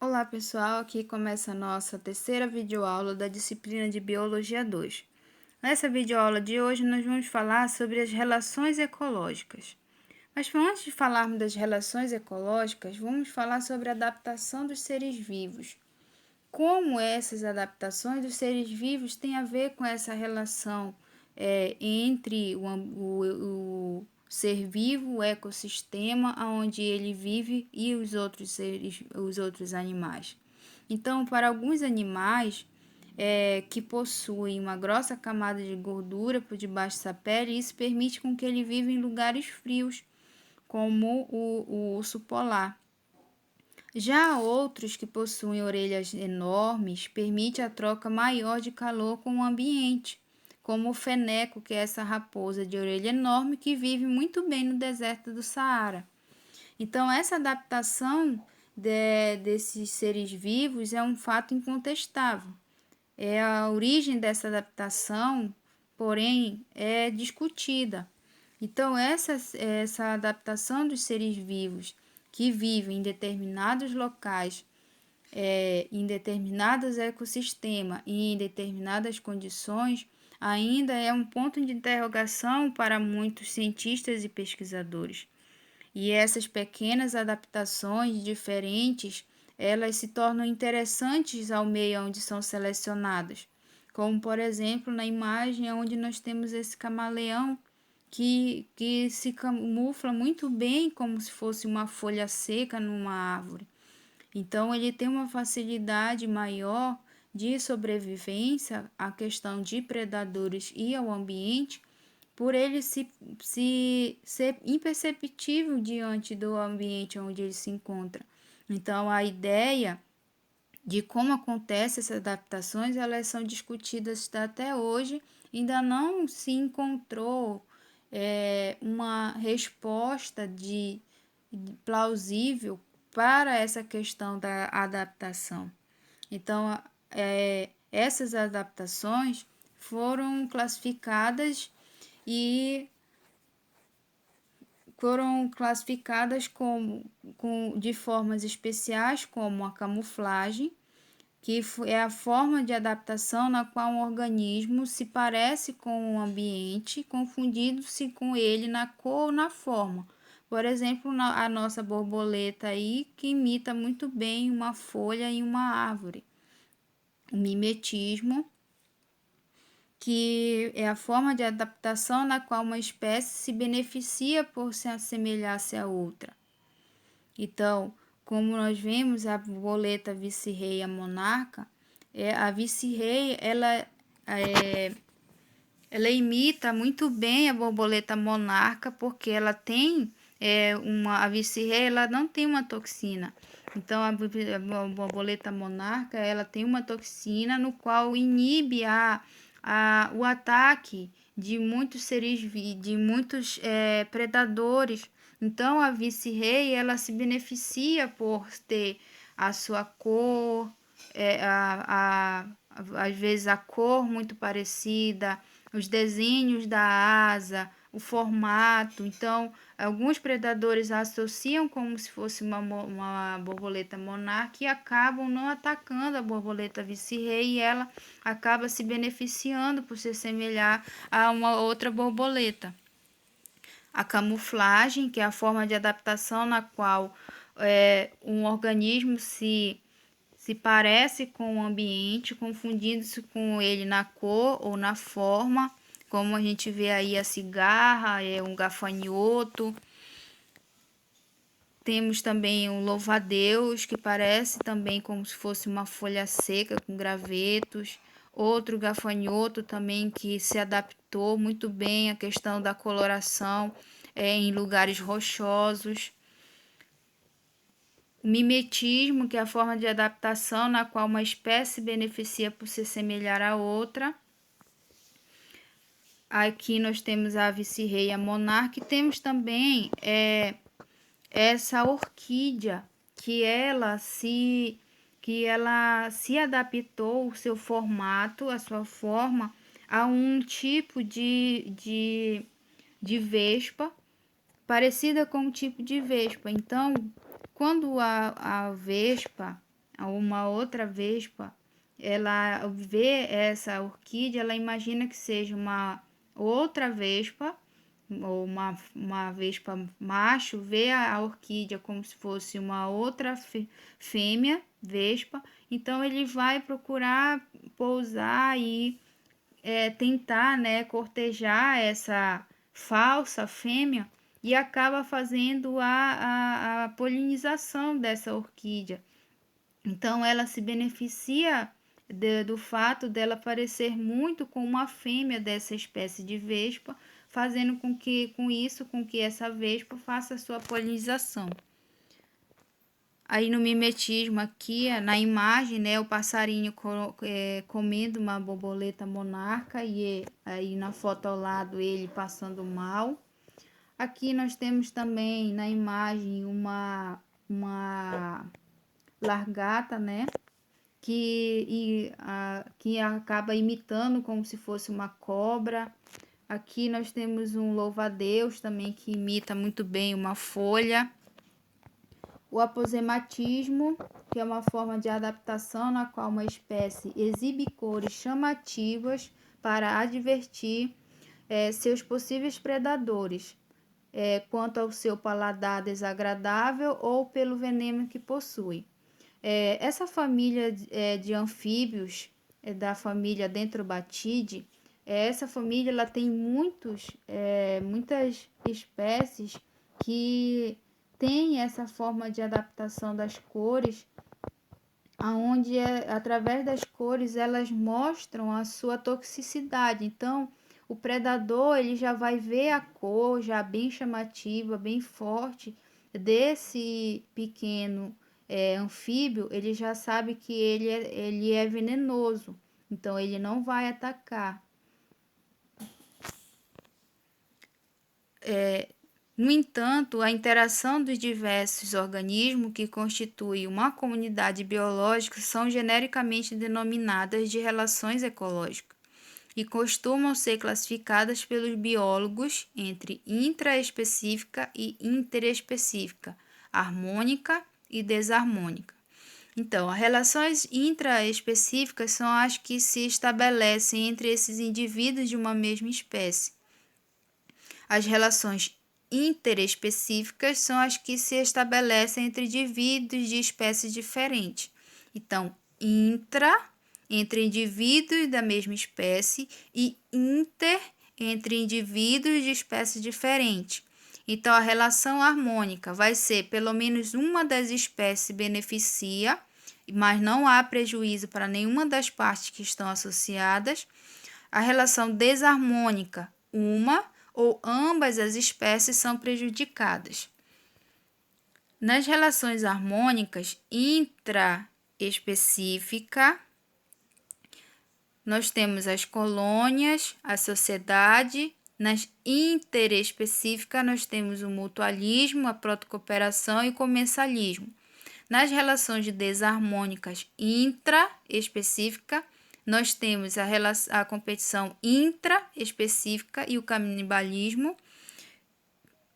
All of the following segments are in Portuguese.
Olá pessoal, aqui começa a nossa terceira videoaula da disciplina de Biologia 2. Nessa videoaula de hoje nós vamos falar sobre as relações ecológicas. Mas antes de falarmos das relações ecológicas, vamos falar sobre a adaptação dos seres vivos. Como essas adaptações dos seres vivos têm a ver com essa relação entre o ser vivo, o ecossistema onde ele vive e os outros animais. Então, para alguns animais que possuem uma grossa camada de gordura por debaixo da pele, isso permite com que ele viva em lugares frios, como o urso polar. Já outros que possuem orelhas enormes permite a troca maior de calor com o ambiente, como o feneco, que é essa raposa de orelha enorme que vive muito bem no deserto do Saara. Então, essa adaptação desses seres vivos é um fato incontestável. A origem dessa adaptação, porém, é discutida. Então, essa adaptação dos seres vivos que vivem em determinados locais, em determinados ecossistemas e em determinadas condições, ainda é um ponto de interrogação para muitos cientistas e pesquisadores. E essas pequenas adaptações diferentes, elas se tornam interessantes ao meio onde são selecionadas. Como, por exemplo, na imagem onde nós temos esse camaleão que se camufla muito bem como se fosse uma folha seca numa árvore. Então, ele tem uma facilidade maior de sobrevivência à questão de predadores e ao ambiente, por ele ser imperceptível diante do ambiente onde ele se encontra. Então, a ideia de como acontecem essas adaptações, elas são discutidas até hoje, ainda não se encontrou uma resposta plausível para essa questão da adaptação. Então, essas adaptações foram classificadas e foram classificadas de formas especiais, como a camuflagem, que é a forma de adaptação na qual um organismo se parece com o ambiente, confundindo-se com ele na cor ou na forma. Por exemplo, a nossa borboleta aí, que imita muito bem uma folha em uma árvore. O mimetismo, que é a forma de adaptação na qual uma espécie se beneficia por se assemelhar-se a outra. Então, como nós vemos a borboleta vice-rei, a monarca, a vice-rei ela imita muito bem a borboleta monarca, porque ela tem a vice-rei, ela não tem uma toxina. Então, a borboleta monarca, ela tem uma toxina no qual inibe o ataque de muitos de muitos predadores. Então, a vice-rei, ela se beneficia por ter a sua cor, às vezes a cor muito parecida, os desenhos da asa, o formato. Então, alguns predadores a associam como se fosse uma borboleta monarca e acabam não atacando a borboleta vice-rei, e ela acaba se beneficiando por se assemelhar a uma outra borboleta. A camuflagem, que é a forma de adaptação na qual um organismo se parece com o ambiente, confundindo-se com ele na cor ou na forma, como a gente vê aí a cigarra, um gafanhoto. Temos também o louva-a-Deus, que parece também como se fosse uma folha seca com gravetos. Outro gafanhoto também que se adaptou muito bem à questão da coloração em lugares rochosos. O mimetismo, que é a forma de adaptação na qual uma espécie se beneficia por se assemelhar a outra. Aqui nós temos a vice-rei e a monarca. E temos também essa orquídea, que ela se adaptou, o seu formato, a sua forma, a um tipo de vespa, parecida com o tipo de vespa. Então, quando a vespa uma outra vespa, ela vê essa orquídea, ela imagina que seja uma outra vespa, ou uma vespa macho, vê a orquídea como se fosse uma outra fêmea vespa, então ele vai procurar pousar e tentar, né, cortejar essa falsa fêmea e acaba fazendo a polinização dessa orquídea. Então ela se beneficia do fato dela parecer muito com uma fêmea dessa espécie de vespa, fazendo com que essa vespa faça a sua polinização. Aí no mimetismo aqui, na imagem, né, o passarinho comendo uma borboleta monarca e aí na foto ao lado ele passando mal. Aqui nós temos também na imagem uma largata, né, que acaba imitando como se fosse uma cobra. Aqui nós temos um louva-a-Deus também que imita muito bem uma folha. O aposematismo, que é uma forma de adaptação na qual uma espécie exibe cores chamativas para advertir seus possíveis predadores, quanto ao seu paladar desagradável ou pelo veneno que possui. Essa família de anfíbios, da família Dentrobatidae, essa família ela tem muitas espécies que têm essa forma de adaptação das cores, onde através das cores elas mostram a sua toxicidade. Então, o predador ele já vai ver a cor já bem chamativa, bem forte desse pequeno anfíbio, ele já sabe que ele é venenoso, então ele não vai atacar. No entanto, a interação dos diversos organismos que constituem uma comunidade biológica são genericamente denominadas de relações ecológicas e costumam ser classificadas pelos biólogos entre intraespecífica e interespecífica, harmônica e desarmônica. Então, as relações intraespecíficas são as que se estabelecem entre esses indivíduos de uma mesma espécie. As relações interespecíficas são as que se estabelecem entre indivíduos de espécies diferentes. Então, entre indivíduos da mesma espécie e entre indivíduos de espécies diferentes. Então, a relação harmônica vai ser pelo menos uma das espécies beneficia, mas não há prejuízo para nenhuma das partes que estão associadas. A relação desarmônica, uma ou ambas as espécies são prejudicadas. Nas relações harmônicas intraespecífica, nós temos as colônias, a sociedade. Nas interespecíficas, nós temos o mutualismo, a protocooperação e o comensalismo. Nas relações desarmônicas intraespecífica, nós temos a competição intraespecífica e o canibalismo.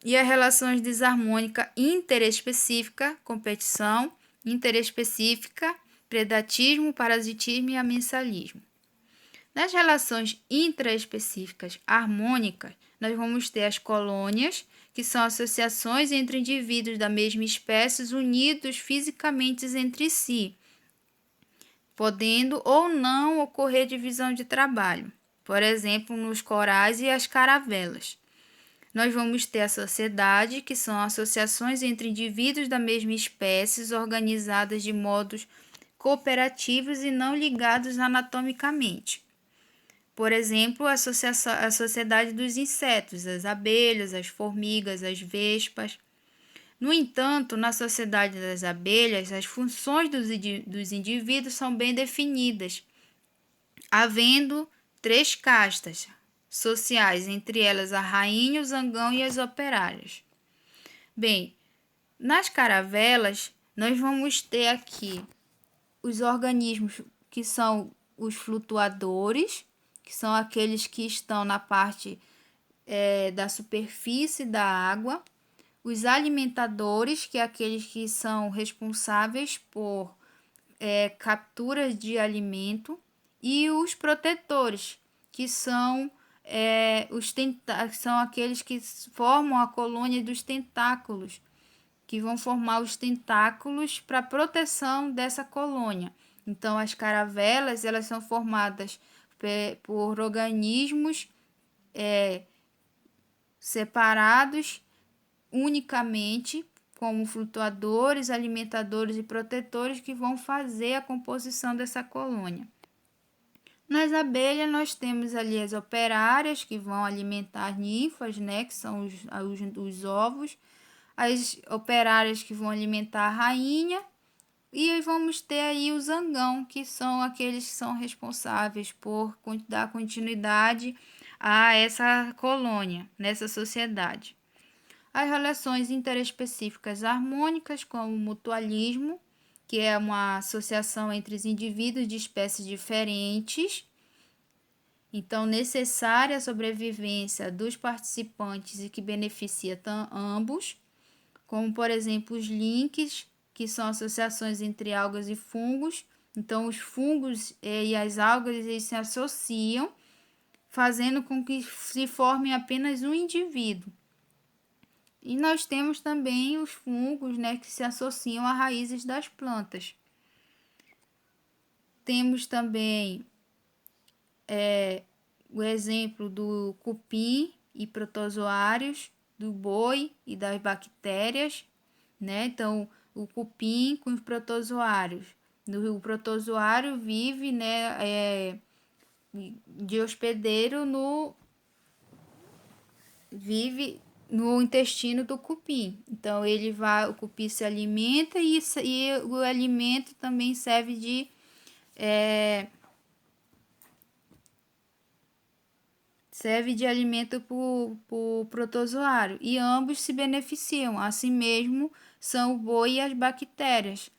E as relações desarmônicas interespecífica, competição interespecífica, predatismo, parasitismo e amensalismo. Nas relações intraespecíficas harmônicas, nós vamos ter as colônias, que são associações entre indivíduos da mesma espécie unidos fisicamente entre si, podendo ou não ocorrer divisão de trabalho, por exemplo, nos corais e as caravelas. Nós vamos ter a sociedade, que são associações entre indivíduos da mesma espécie organizadas de modos cooperativos e não ligados anatomicamente. Por exemplo, a sociedade dos insetos, as abelhas, as formigas, as vespas. No entanto, na sociedade das abelhas, as funções dos indivíduos são bem definidas, havendo 3 castas sociais, entre elas a rainha, o zangão e as operárias. Bem, nas caravelas, nós vamos ter aqui os organismos que são os flutuadores, que são aqueles que estão na parte da superfície da água, os alimentadores, que é aqueles que são responsáveis por capturas de alimento, e os protetores, que são, são aqueles que formam a colônia dos tentáculos, que vão formar os tentáculos para proteção dessa colônia. Então, as caravelas, elas são formadas por organismos separados unicamente, como flutuadores, alimentadores e protetores, que vão fazer a composição dessa colônia. Nas abelhas, nós temos ali as operárias, que vão alimentar as ninfas, né, que são os ovos, as operárias que vão alimentar a rainha, e aí vamos ter aí o zangão, que são aqueles que são responsáveis por dar continuidade a essa colônia, nessa sociedade. As relações interespecíficas harmônicas, como o mutualismo, que é uma associação entre os indivíduos de espécies diferentes, então necessária a sobrevivência dos participantes e que beneficia ambos, como por exemplo os links, que são associações entre algas e fungos. Então os fungos e as algas, eles se associam, fazendo com que se forme apenas um indivíduo. E nós temos também os fungos, né, que se associam a raízes das plantas. Temos também o exemplo do cupim e protozoários, do boi e das bactérias, né? Então, o cupim com os protozoários. O protozoário vive, né, de hospedeiro vive no intestino do cupim. Então o cupim se alimenta e o alimento também serve de alimento para o protozoário, e ambos se beneficiam. Assim mesmo são o boi e as bactérias.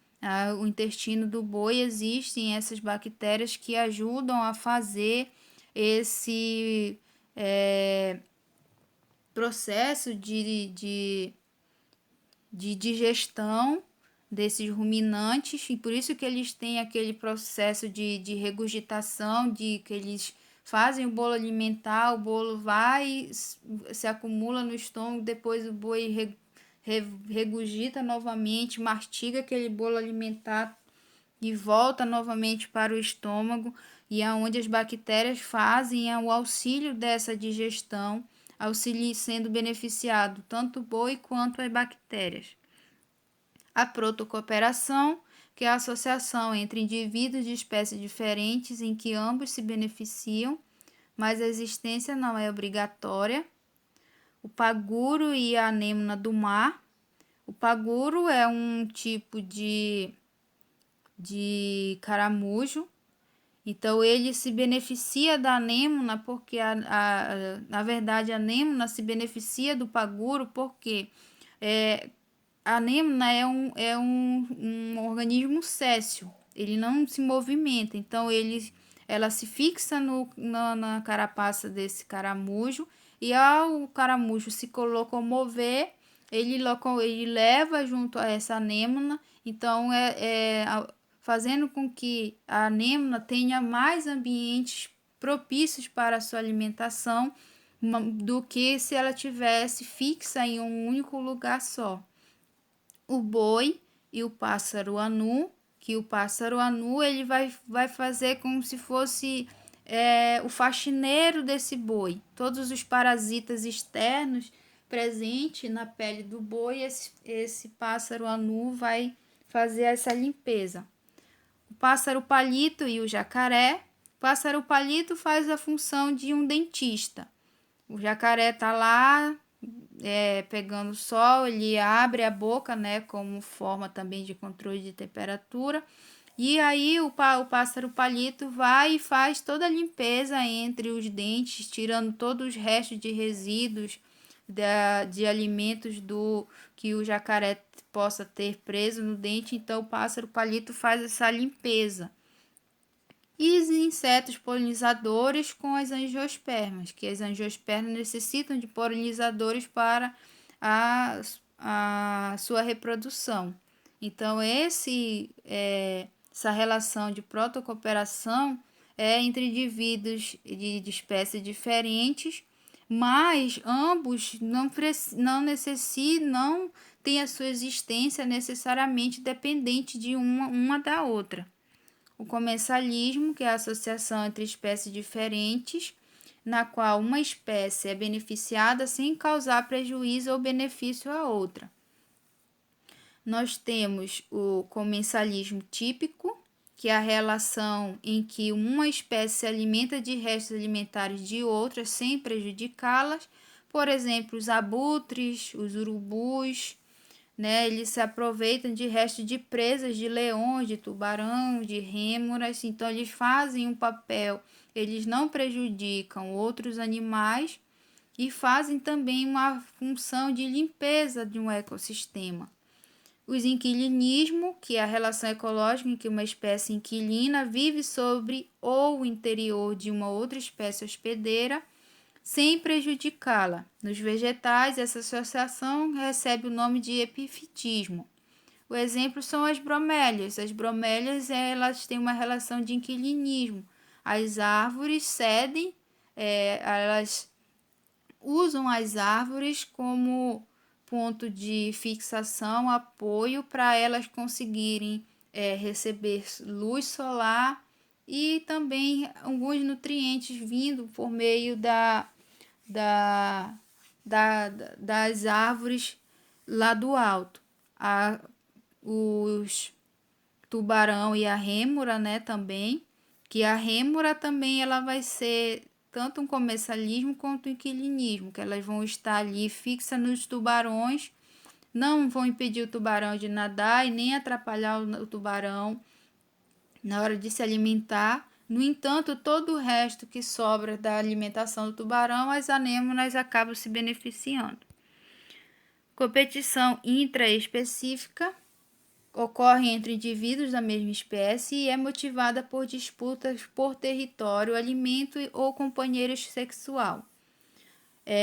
O intestino do boi, existem essas bactérias que ajudam a fazer esse processo de digestão desses ruminantes, e por isso que eles têm aquele processo de regurgitação, que eles fazem o bolo alimentar, o bolo vai, se acumula no estômago, depois o boi regurgita novamente, mastiga aquele bolo alimentar e volta novamente para o estômago, e é onde as bactérias fazem o auxílio dessa digestão, auxílio sendo beneficiado tanto o boi quanto as bactérias. A protocooperação, que é a associação entre indivíduos de espécies diferentes em que ambos se beneficiam, mas a existência não é obrigatória. O paguro e a anêmona do mar. O paguro é um tipo de caramujo. Então, ele se beneficia da anêmona porque, na verdade, a anêmona se beneficia do paguro porque a anêmona é um organismo séssil, ele não se movimenta. Então, ela se fixa na carapaça desse caramujo, e ao caramujo se locomover, ele leva junto a essa anêmona. Então, fazendo com que a anêmona tenha mais ambientes propícios para a sua alimentação do que se ela tivesse fixa em um único lugar só. O boi e o pássaro anu, que o pássaro anu ele vai fazer como se fosse o faxineiro desse boi. Todos os parasitas externos presentes na pele do boi, esse pássaro anu vai fazer essa limpeza. O pássaro palito e o jacaré. O pássaro palito faz a função de um dentista. O jacaré tá lá pegando sol, ele abre a boca, né, como forma também de controle de temperatura. E aí o pássaro palito vai e faz toda a limpeza entre os dentes, tirando todos os restos de resíduos de alimentos que o jacaré possa ter preso no dente. Então o pássaro palito faz essa limpeza. E os insetos polinizadores com as angiospermas, que as angiospermas necessitam de polinizadores para a sua reprodução. Então, essa relação de protocooperação é entre indivíduos de espécies diferentes, mas ambos não necessitam, não têm a sua existência necessariamente dependente de uma da outra. O comensalismo, que é a associação entre espécies diferentes, na qual uma espécie é beneficiada sem causar prejuízo ou benefício à outra. Nós temos o comensalismo típico, que é a relação em que uma espécie se alimenta de restos alimentares de outras sem prejudicá-las. Por exemplo, os abutres, os urubus, né, eles se aproveitam de restos de presas de leões, de tubarão, de rêmoras, então eles fazem um papel, eles não prejudicam outros animais e fazem também uma função de limpeza de um ecossistema. Os inquilinismo, que é a relação ecológica em que uma espécie inquilina vive sobre ou interior de uma outra espécie hospedeira, sem prejudicá-la. Nos vegetais, essa associação recebe o nome de epifitismo. O exemplo são as bromélias. As bromélias elas têm uma relação de inquilinismo. As árvores cedem, elas usam as árvores como ponto de fixação, apoio para elas conseguirem receber luz solar e também alguns nutrientes vindo por meio das árvores lá do alto. Os tubarão e a rêmora, né, também, que a rêmora também ela vai ser tanto um comensalismo quanto um inquilinismo, que elas vão estar ali fixas nos tubarões, não vão impedir o tubarão de nadar e nem atrapalhar o tubarão na hora de se alimentar. No entanto, todo o resto que sobra da alimentação do tubarão, as anêmonas acabam se beneficiando. Competição intraespecífica ocorre entre indivíduos da mesma espécie e é motivada por disputas por território, alimento ou companheiro sexual.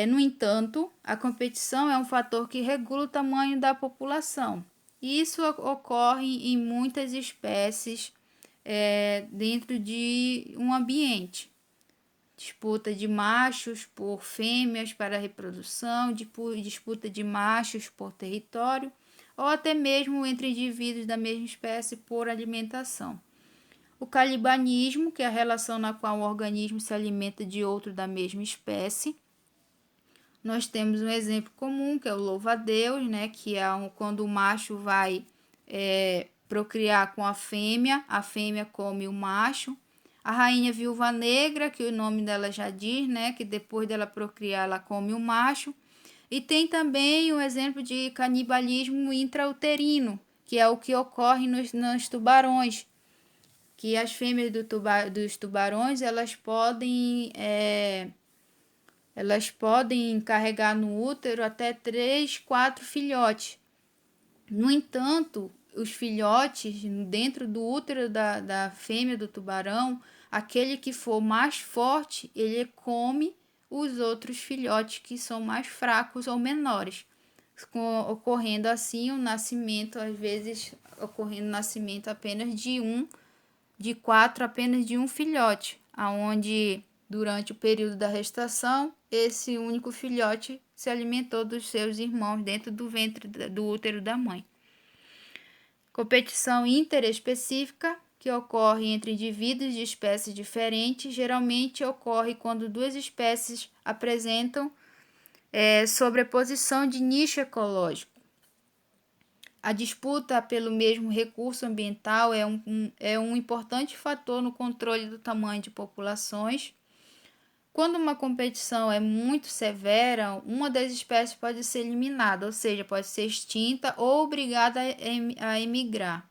No entanto, a competição é um fator que regula o tamanho da população. Isso ocorre em muitas espécies dentro de um ambiente. Disputa de machos por fêmeas para reprodução, disputa de machos por território, ou até mesmo entre indivíduos da mesma espécie por alimentação. O calibanismo, que é a relação na qual um organismo se alimenta de outro da mesma espécie. Nós temos um exemplo comum, que é o louva-a-Deus, né, que é quando o macho vai procriar com a fêmea come o macho. A rainha viúva negra, que o nome dela já diz, né, que depois dela procriar, ela come o macho. E tem também um exemplo de canibalismo intrauterino, que é o que ocorre nos tubarões, que as fêmeas dos tubarões elas podem carregar no útero até 3, 4 filhotes. No entanto, os filhotes dentro do útero da fêmea do tubarão, aquele que for mais forte, ele come os outros filhotes que são mais fracos ou menores, ocorrendo assim o nascimento, às vezes ocorrendo o nascimento apenas de 4 apenas de um filhote, aonde durante o período da gestação, esse único filhote se alimentou dos seus irmãos dentro do ventre do útero da mãe. Competição interespecífica, que ocorre entre indivíduos de espécies diferentes, geralmente ocorre quando duas espécies apresentam sobreposição de nicho ecológico. A disputa pelo mesmo recurso ambiental é um importante fator no controle do tamanho de populações. Quando uma competição é muito severa, uma das espécies pode ser eliminada, ou seja, pode ser extinta ou obrigada a emigrar.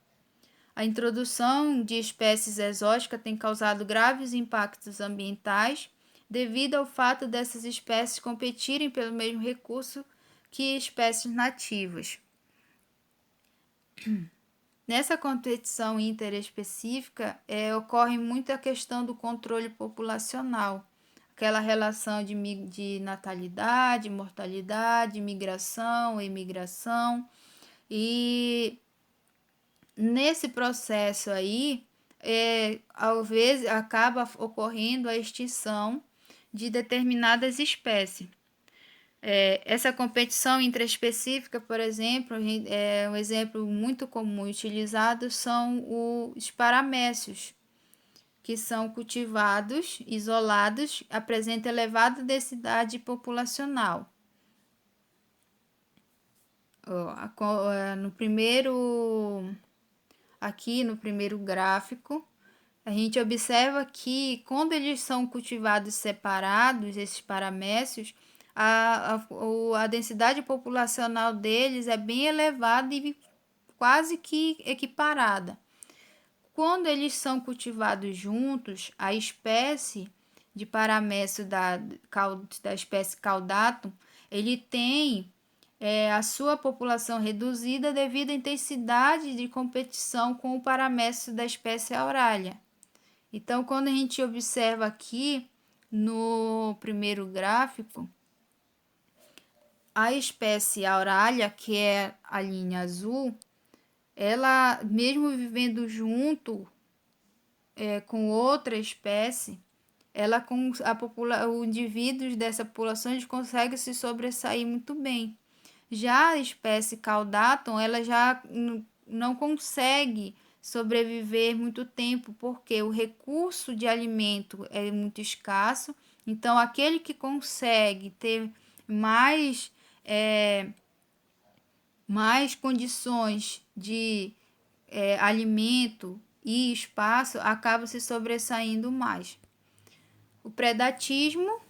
A introdução de espécies exóticas tem causado graves impactos ambientais devido ao fato dessas espécies competirem pelo mesmo recurso que espécies nativas. Nessa competição interespecífica, ocorre muito a questão do controle populacional, aquela relação de natalidade, mortalidade, migração, emigração, e nesse processo aí, às vezes acaba ocorrendo a extinção de determinadas espécies. Essa competição intraespecífica, por exemplo, um exemplo muito comum utilizado são os paramécios, que são cultivados isolados, apresentam elevada densidade populacional. No primeiro, aqui no primeiro gráfico, a gente observa que quando eles são cultivados separados, esses paramécios, a densidade populacional deles é bem elevada e quase que equiparada. Quando eles são cultivados juntos, a espécie de paramécio da espécie caudatum, ele tem a sua população reduzida devido à intensidade de competição com o paramécio da espécie aurália. Então, quando a gente observa aqui no primeiro gráfico, a espécie aurália, que é a linha azul, ela, mesmo vivendo junto com outra espécie, ela com os indivíduos dessa população eles conseguem se sobressair muito bem. Já a espécie caudatum, ela já não consegue sobreviver muito tempo, porque o recurso de alimento é muito escasso. Então, aquele que consegue ter mais, mais condições de alimento e espaço acaba se sobressaindo mais. O predatismo,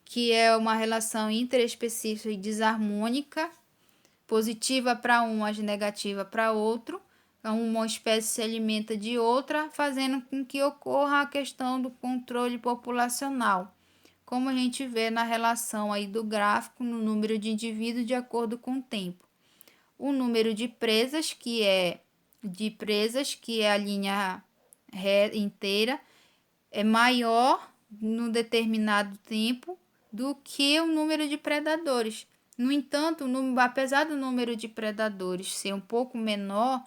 que é uma relação interespecífica e desarmônica, positiva para um, mas negativa para outro. Uma espécie se alimenta de outra, fazendo com que ocorra a questão do controle populacional, como a gente vê na relação aí do gráfico no número de indivíduos de acordo com o tempo. O número de presas, que é a linha inteira, é maior num determinado tempo do que o número de predadores. No entanto, apesar do número de predadores ser um pouco menor,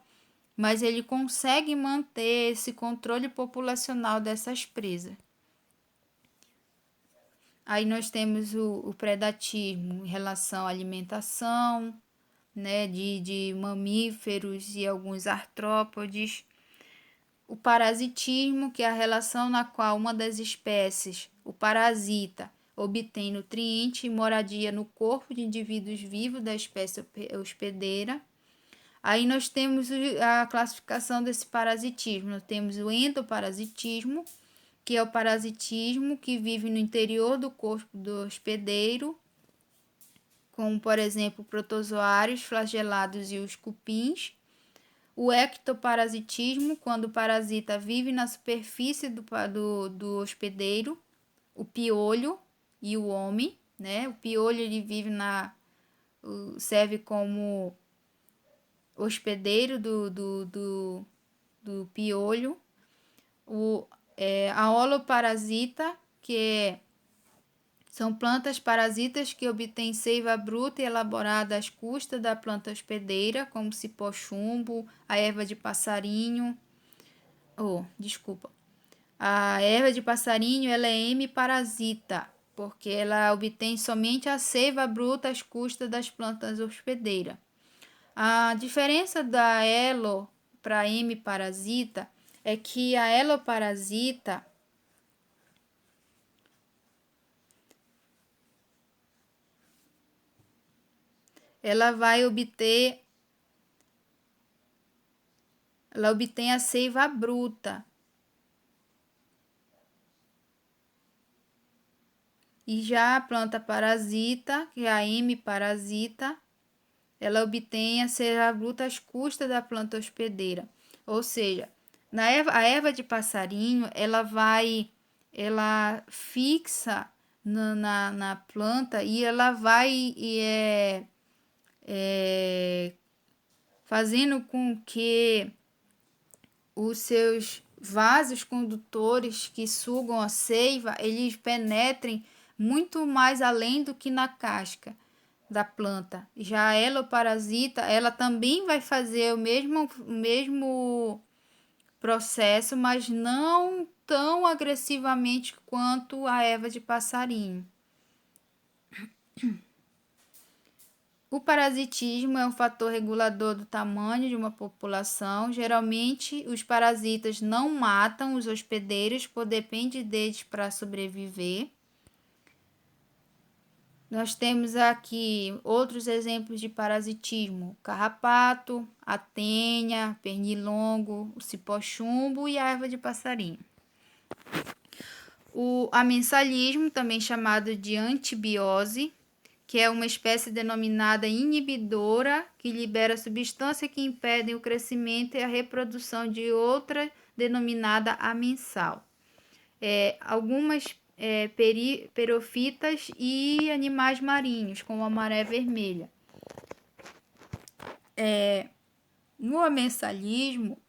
mas ele consegue manter esse controle populacional dessas presas. Aí nós temos o predatismo em relação à alimentação, né, de mamíferos e alguns artrópodes. O parasitismo, que é a relação na qual uma das espécies, o parasita, obtém nutriente e moradia no corpo de indivíduos vivos da espécie hospedeira. Aí nós temos a classificação desse parasitismo. Nós temos o endoparasitismo, que é o parasitismo que vive no interior do corpo do hospedeiro, como, por exemplo, protozoários, flagelados e os cupins. O ectoparasitismo, quando o parasita vive na superfície do hospedeiro, o piolho e o homem, né? O piolho ele vive serve como hospedeiro do piolho. A holoparasita, são plantas parasitas que obtêm seiva bruta e elaborada às custas da planta hospedeira, como cipó-chumbo, a erva de passarinho. A erva de passarinho ela é hemiparasita, porque ela obtém somente a seiva bruta às custas das plantas hospedeiras. A diferença da elo para hemiparasita é que a eloparasita ela obtém a seiva bruta. E já a planta parasita, que é a hemiparasita, ela obtém a seiva bruta às custas da planta hospedeira. Ou seja, a erva de passarinho, ela fixa na planta e ela vai fazendo com que os seus vasos condutores que sugam a seiva, eles penetrem muito mais além do que na casca. da planta. Já a heloparasita, ela também vai fazer o mesmo processo, mas não tão agressivamente quanto a erva de passarinho. O parasitismo é um fator regulador do tamanho de uma população. Geralmente, os parasitas não matam os hospedeiros, pois depende deles para sobreviver. Nós temos aqui outros exemplos de parasitismo: carrapato, a tenha, pernilongo, o cipó-chumbo e a erva de passarinho. O amensalismo, também chamado de antibiose, que é uma espécie denominada inibidora, que libera substâncias que impedem o crescimento e a reprodução de outra denominada amensal. Algumas perifitas e animais marinhos, como a maré vermelha. No amensalismo,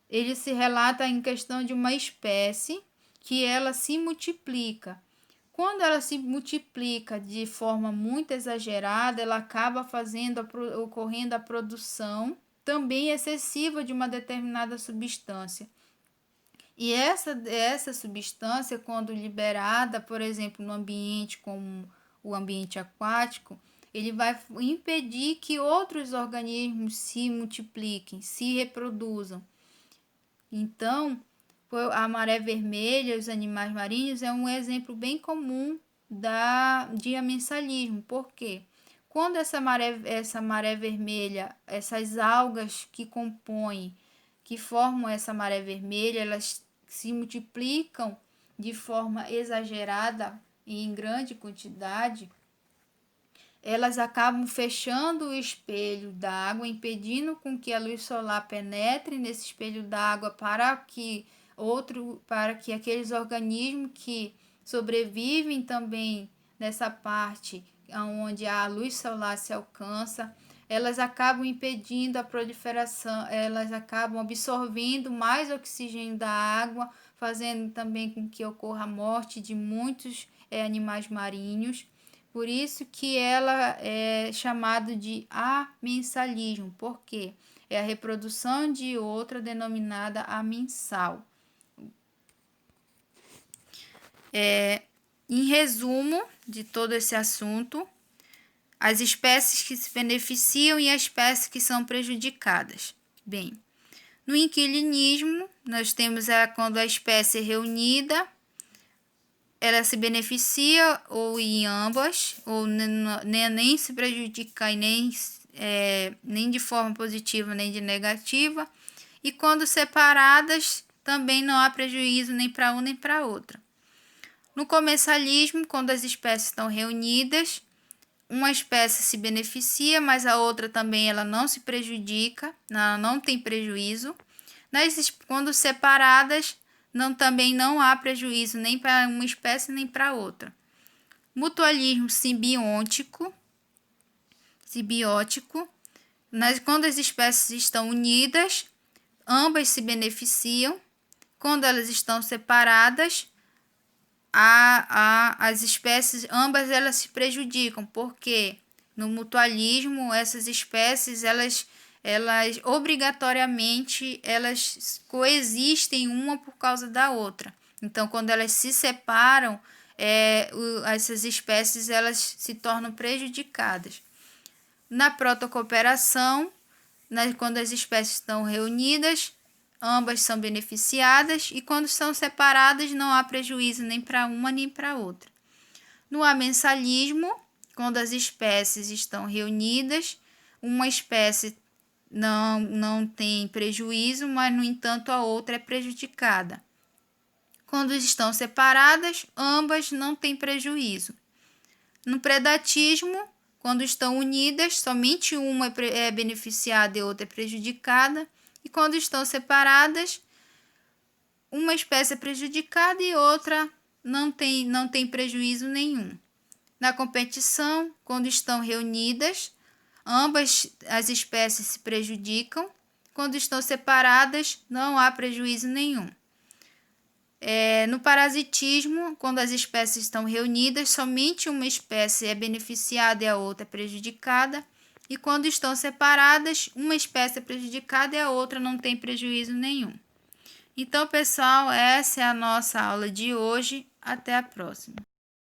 ele se relata em questão de uma espécie que ela se multiplica. Quando ela se multiplica de forma muito exagerada, ela acaba ocorrendo a produção também excessiva de uma determinada substância. E essa substância, quando liberada, por exemplo, no ambiente como o ambiente aquático, ele vai impedir que outros organismos se multipliquem, se reproduzam. Então, a maré vermelha, os animais marinhos, é um exemplo bem comum de amensalismo. Por quê? Quando essa maré vermelha, essas algas que compõem, que formam essa maré vermelha, elas se multiplicam de forma exagerada e em grande quantidade, elas acabam fechando o espelho d'água, impedindo com que a luz solar penetre nesse espelho d'água para que aqueles organismos que sobrevivem também nessa parte onde a luz solar se alcança, elas acabam impedindo a proliferação, elas acabam absorvendo mais oxigênio da água, fazendo também com que ocorra a morte de muitos animais marinhos. Por isso que ela é chamada de amensalismo, porque é a reprodução de outra denominada amensal. Em resumo de todo esse assunto, as espécies que se beneficiam e as espécies que são prejudicadas. Bem, no inquilinismo, nós temos quando a espécie é reunida, ela se beneficia ou em ambas, ou nem se prejudica e nem de forma positiva nem de negativa. E quando separadas, também não há prejuízo nem para uma nem para outra. No comensalismo, quando as espécies estão reunidas, uma espécie se beneficia, mas a outra também ela não se prejudica, ela não tem prejuízo. Quando separadas, também não há prejuízo nem para uma espécie nem para outra. Mutualismo simbiótico, quando as espécies estão unidas, ambas se beneficiam. Quando elas estão separadas, as espécies, ambas elas se prejudicam, porque no mutualismo essas espécies elas obrigatoriamente elas coexistem uma por causa da outra. Então, quando elas se separam, essas espécies elas se tornam prejudicadas. Na protocooperação, quando as espécies estão reunidas, ambas são beneficiadas, e quando são separadas não há prejuízo nem para uma nem para outra. No amensalismo, quando as espécies estão reunidas, uma espécie não tem prejuízo, mas no entanto a outra é prejudicada. Quando estão separadas, ambas não têm prejuízo. No predatismo, quando estão unidas, somente uma é beneficiada e outra é prejudicada. E quando estão separadas, uma espécie é prejudicada e outra não tem prejuízo nenhum. Na competição, quando estão reunidas, ambas as espécies se prejudicam. Quando estão separadas, não há prejuízo nenhum. No parasitismo, quando as espécies estão reunidas, somente uma espécie é beneficiada e a outra é prejudicada. E quando estão separadas, uma espécie é prejudicada e a outra não tem prejuízo nenhum. Então, pessoal, essa é a nossa aula de hoje. Até a próxima.